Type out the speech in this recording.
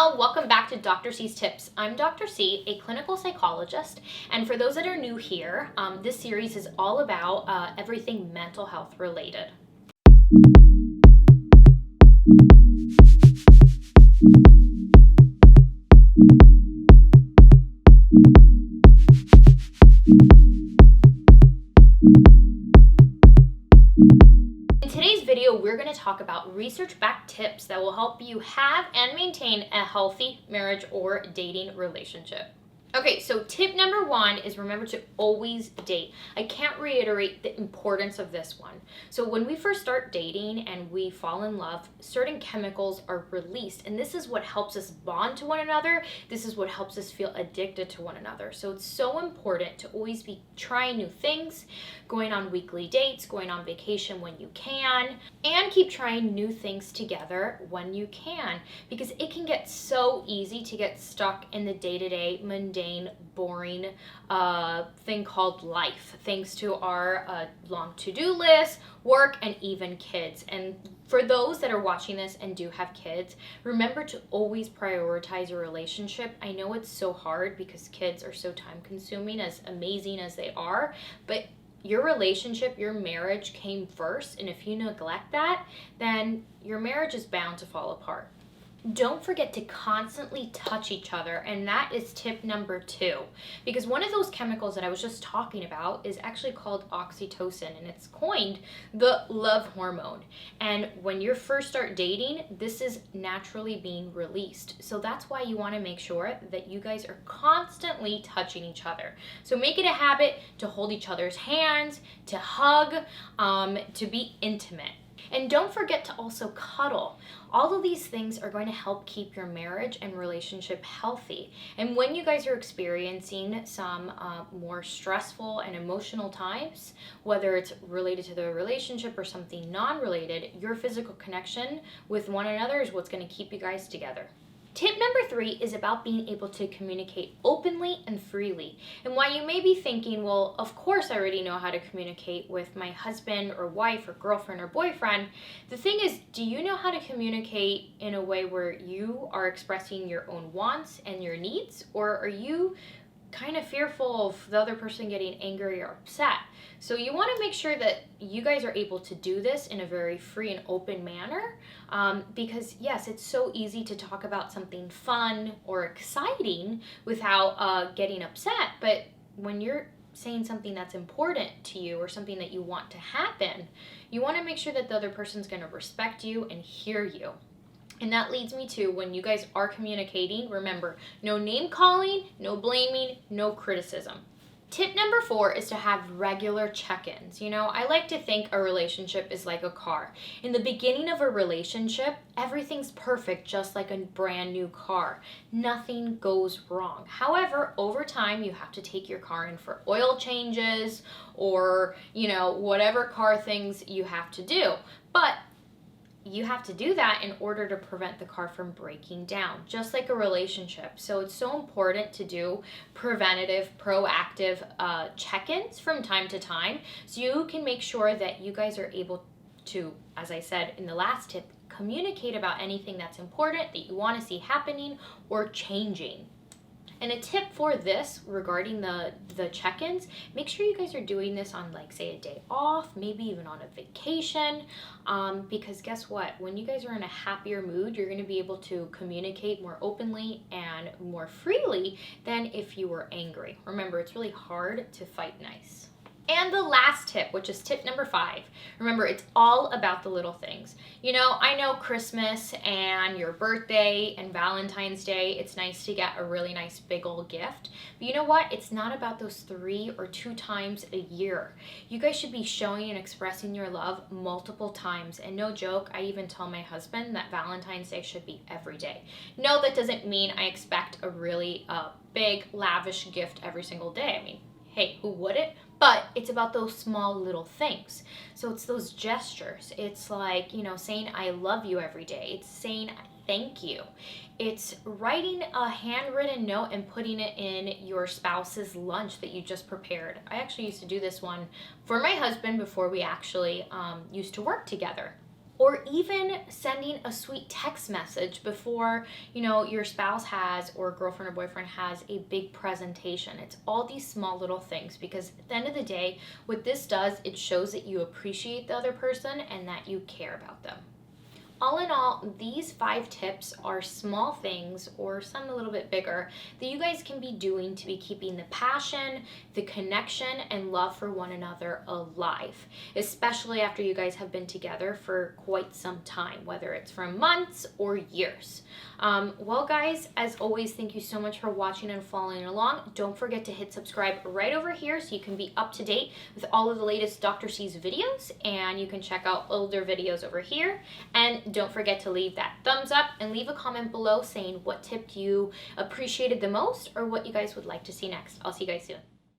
all, welcome back to Dr. C's Tips. I'm Dr. C, a clinical psychologist, and for those that are new here, this series is all about everything mental health related. In today's video, we're going to talk about research-backed tips that will help you have and maintain a healthy marriage or dating relationship. Okay, so tip number one is remember to always date. I can't reiterate the importance of this one. So when we first start dating and we fall in love, certain chemicals are released, and this is what helps us bond to one another. This is what helps us feel addicted to one another. So it's so important to always be trying new things, going on weekly dates, going on vacation when you can, and keep trying new things together when you can, because it can get so easy to get stuck in the day-to-day, mundane, boring thing called life, thanks to our long to-do list, work, and even kids. And for those that are watching this and do have kids, remember to always prioritize your relationship. I know it's so hard because kids are so time-consuming, as amazing as they are, but your relationship, your marriage came first, and if you neglect that, then your marriage is bound to fall apart. Don't forget to constantly touch each other, and that is tip number two, because one of those chemicals that I was just talking about is actually called oxytocin, and it's coined the love hormone. And when you first start dating, this is naturally being released. So that's why you want to make sure that you guys are constantly touching each other. So make it a habit to hold each other's hands, to hug, to be intimate. And don't forget to also cuddle. All of these things are going to help keep your marriage and relationship healthy. And when you guys are experiencing some more stressful and emotional times, whether it's related to the relationship or something non-related, your physical connection with one another is what's going to keep you guys together. Tip number three is about being able to communicate openly and freely. And while you may be thinking, well, of course I already know how to communicate with my husband or wife or girlfriend or boyfriend, the thing is, do you know how to communicate in a way where you are expressing your own wants and your needs? Or are you kind of fearful of the other person getting angry or upset? So you want to make sure that you guys are able to do this in a very free and open manner, because yes, it's so easy to talk about something fun or exciting without getting upset, but when you're saying something that's important to you or something that you want to happen, you want to make sure that the other person's going to respect you and hear you. And that leads me to, when you guys are communicating, remember, no name calling, no blaming, no criticism. Tip number four is to have regular check-ins. You know, I like to think a relationship is like a car. In the beginning of a relationship, everything's perfect, just like a brand new car. Nothing goes wrong. However, over time, you have to take your car in for oil changes or, you know, whatever car things you have to do. But you have to do that in order to prevent the car from breaking down, just like a relationship. So it's so important to do preventative, proactive check-ins from time to time, so you can make sure that you guys are able to, as I said in the last tip, communicate about anything that's important that you want to see happening or changing. And a tip for this regarding the check-ins, make sure you guys are doing this on, like, say, a day off, maybe even on a vacation, because guess what? When you guys are in a happier mood, you're going to be able to communicate more openly and more freely than if you were angry. Remember, it's really hard to fight nice. And the last tip, which is tip number five, remember, it's all about the little things. You know, I know Christmas and your birthday and Valentine's Day, it's nice to get a really nice big old gift. But you know what? It's not about those 3 or 2 times a year. You guys should be showing and expressing your love multiple times. And no joke, I even tell my husband that Valentine's Day should be every day. No, that doesn't mean I expect a really big, lavish gift every single day. I mean, hey, who wouldn't? But it's about those small little things. So it's those gestures. It's like, you know, saying I love you every day. It's saying thank you. It's writing a handwritten note and putting it in your spouse's lunch that you just prepared. I actually used to do this one for my husband before we actually used to work together. or even sending a sweet text message before, your spouse has, or girlfriend or boyfriend has, a big presentation. It's all these small little things, because at the end of the day, what this does, it shows that you appreciate the other person and that you care about them. All in all, these 5 tips are small things, or some a little bit bigger, that you guys can be doing to be keeping the passion, the connection, and love for one another alive, especially after you guys have been together for quite some time, whether it's for months or years. Well, guys, as always, thank you so much for watching and following along. Don't forget to hit subscribe right over here so you can be up to date with all of the latest Dr. C's videos, and you can check out older videos over here. And don't forget to leave that thumbs up and leave a comment below saying what tip you appreciated the most or what you guys would like to see next. I'll see you guys soon.